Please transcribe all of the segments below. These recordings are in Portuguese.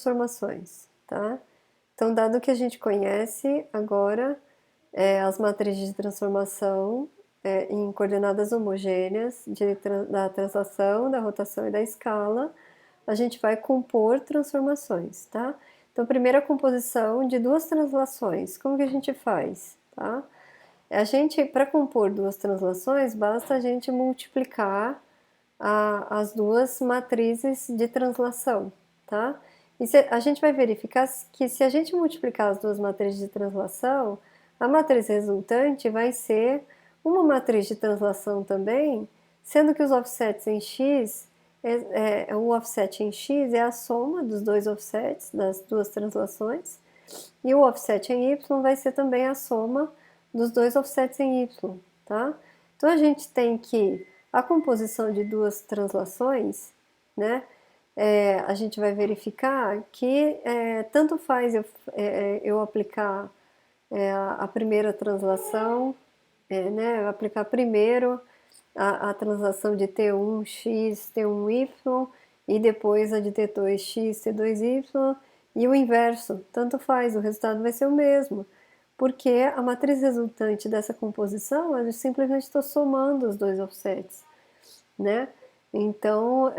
transformações, tá? Então, dado que a gente conhece agora as matrizes de transformação em coordenadas homogêneas da translação, da rotação e da escala, a gente vai compor transformações, tá? Então, primeira composição de duas translações, como que a gente faz, tá? Para compor duas translações, basta a gente multiplicar as duas matrizes de translação, tá? E a gente vai verificar que se a gente multiplicar as duas matrizes de translação, a matriz resultante vai ser uma matriz de translação também, sendo que os offsets em x, o offset em x é a soma dos dois offsets, das duas translações, e o offset em y vai ser também a soma dos dois offsets em y, tá? Então a gente tem que a composição de duas translações, né? A gente vai verificar que tanto faz eu aplicar a primeira translação, né? Aplicar primeiro a translação de T1x, T1y e depois a de T2x, T2y e o inverso, tanto faz, o resultado vai ser o mesmo, porque a matriz resultante dessa composição, eu simplesmente estou somando os dois offsets, né? Então,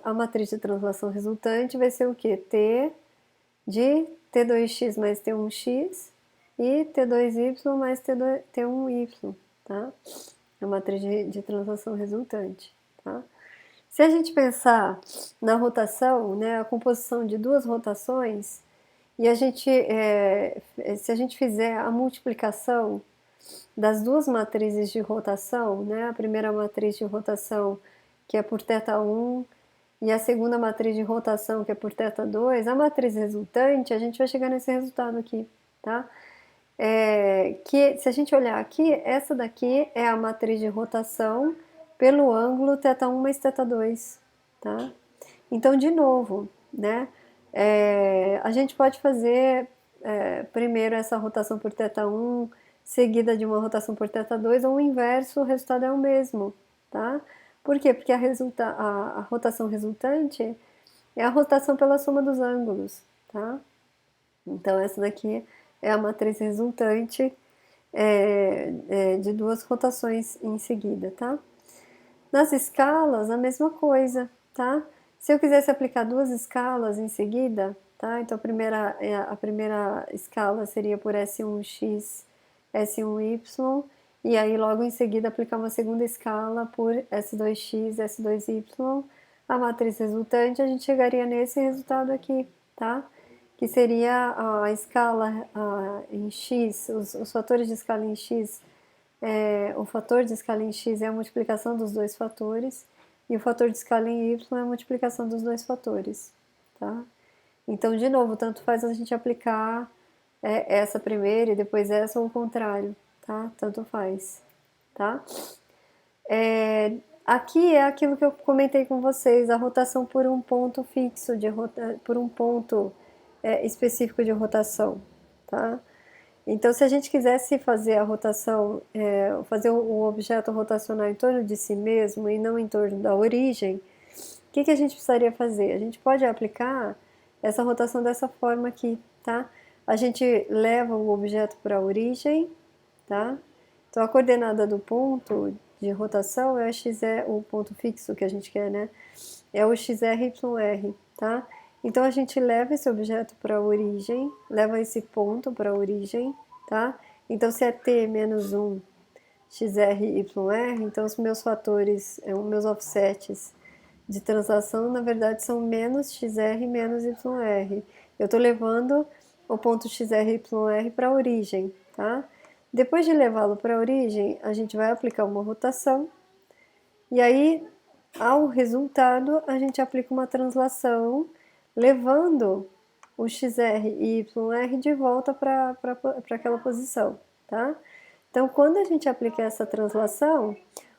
a matriz de translação resultante vai ser o quê? T de T2x mais T1x e T2y mais T1y, tá? É a matriz de translação resultante, tá? Se a gente pensar na rotação, né, a composição de duas rotações, e se a gente fizer a multiplicação das duas matrizes de rotação, né, a primeira matriz de rotação que é por θ1 e a segunda matriz de rotação que é por θ2, a matriz resultante, a gente vai chegar nesse resultado aqui, tá? Que se a gente olhar aqui, essa daqui é a matriz de rotação pelo ângulo θ1 mais θ2, tá? Então, de novo, né, a gente pode fazer primeiro essa rotação por θ1, seguida de uma rotação por θ2, ou o inverso, o resultado é o mesmo, tá? Por quê? Porque a rotação resultante é a rotação pela soma dos ângulos, tá? Então, essa daqui é a matriz resultante de duas rotações em seguida, tá? Nas escalas, a mesma coisa, tá? Se eu quisesse aplicar duas escalas em seguida, tá? Então, a primeira escala seria por S1x, S1y, e aí logo em seguida aplicar uma segunda escala por S2x, S2y, a matriz resultante, a gente chegaria nesse resultado aqui, tá? Que seria a escala em x, os fatores de escala em x, o fator de escala em x é a multiplicação dos dois fatores, e o fator de escala em y é a multiplicação dos dois fatores, tá? Então, de novo, tanto faz a gente aplicar essa primeira e depois essa ou o contrário, tá? Tanto faz, tá? Aqui é aquilo que eu comentei com vocês, a rotação por um ponto fixo, por um ponto específico de rotação, tá? Então, se a gente quisesse fazer a rotação, fazer o objeto rotacionar em torno de si mesmo e não em torno da origem, o que a gente precisaria fazer? A gente pode aplicar essa rotação dessa forma aqui, tá? A gente leva o objeto para a origem, tá? Então, a coordenada do ponto de rotação é o ponto fixo que a gente quer, né? É o XR, tá? Então, a gente leva esse objeto para a origem, leva esse ponto para a origem, tá? Então, se é t menos 1, XR, YR, então os meus fatores, os meus offsets de translação, na verdade, são menos XR menos YR. Eu estou levando o ponto XR, YR para a origem, tá? Depois de levá-lo para a origem, a gente vai aplicar uma rotação, e aí, ao resultado, a gente aplica uma translação, levando o XR e YR de volta para aquela posição, tá? Então, quando a gente aplica essa translação,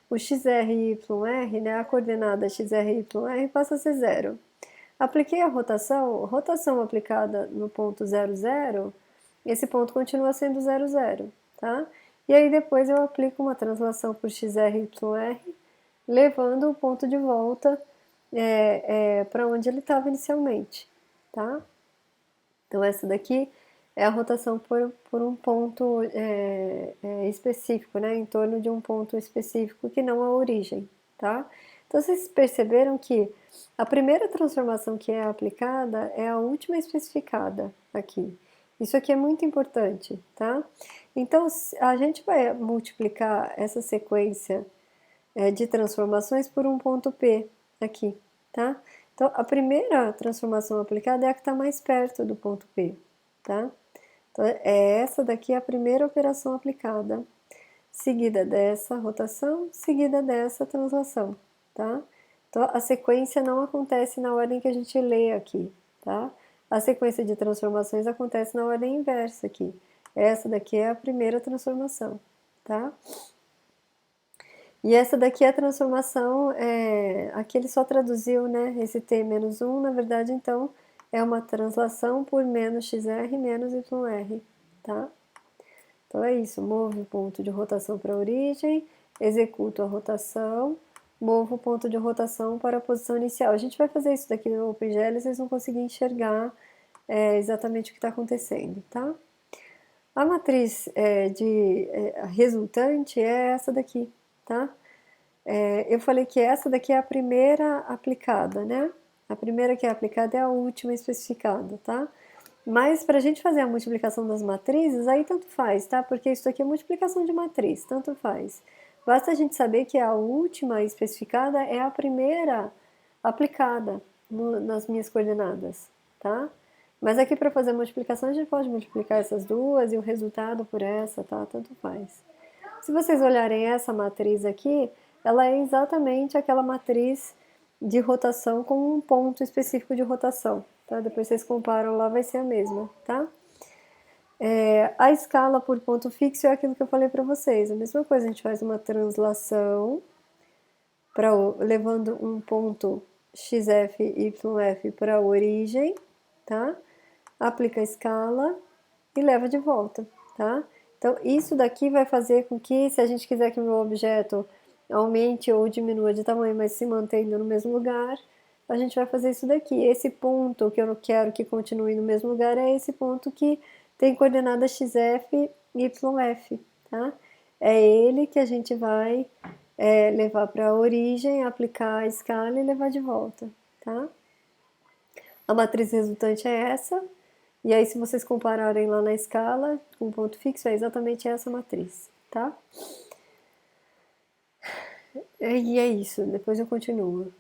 o XR e YR, né, a coordenada XR e YR passa a ser zero. Apliquei a rotação aplicada no ponto 0, 0, esse ponto continua sendo 0, 0, tá? E aí depois eu aplico uma translação por XR e YR, levando o ponto de volta para onde ele estava inicialmente, tá? Então, essa daqui é a rotação por um ponto específico, né? Em torno de um ponto específico que não a origem, tá? Então, vocês perceberam que a primeira transformação que é aplicada é a última especificada aqui. Isso aqui é muito importante, tá? Então, a gente vai multiplicar essa sequência de transformações por um ponto P aqui, tá? Então, a primeira transformação aplicada é a que está mais perto do ponto P, tá? Então, essa daqui é a primeira operação aplicada, seguida dessa rotação, seguida dessa translação, tá? Então, a sequência não acontece na ordem que a gente lê aqui, tá? A sequência de transformações acontece na ordem inversa aqui. Essa daqui é a primeira transformação, tá? E essa daqui é a transformação, aqui ele só traduziu, né, esse t menos 1, na verdade, então, é uma translação por menos xr menos yr, tá? Então é isso, movo o ponto de rotação para a origem, executo a rotação, movo o ponto de rotação para a posição inicial. A gente vai fazer isso daqui no OpenGL, vocês vão conseguir enxergar exatamente o que está acontecendo, tá? A matriz resultante é essa daqui, tá? Eu falei que essa daqui é a primeira aplicada, né? A primeira que é aplicada é a última especificada, tá? Mas para a gente fazer a multiplicação das matrizes, aí tanto faz, tá? Porque isso aqui é multiplicação de matriz, tanto faz. Basta a gente saber que a última especificada é a primeira aplicada nas minhas coordenadas, tá? Mas aqui para fazer a multiplicação a gente pode multiplicar essas duas e o resultado por essa, tá? Tanto faz. Se vocês olharem essa matriz aqui, ela é exatamente aquela matriz de rotação com um ponto específico de rotação, tá? Depois vocês comparam lá, vai ser a mesma, tá? A escala por ponto fixo é aquilo que eu falei para vocês. A mesma coisa, a gente faz uma translação levando um ponto xf, yf para a origem, tá? Aplica a escala e leva de volta, tá? Então, isso daqui vai fazer com que, se a gente quiser que o meu objeto aumente ou diminua de tamanho, mas se mantenha no mesmo lugar, a gente vai fazer isso daqui. Esse ponto que eu não quero que continue no mesmo lugar é esse ponto que tem coordenada xf, yf, tá? É ele que a gente vai levar para a origem, aplicar a escala e levar de volta, tá? A matriz resultante é essa, e aí se vocês compararem lá na escala, com um ponto fixo, é exatamente essa matriz, tá? E é isso, depois eu continuo.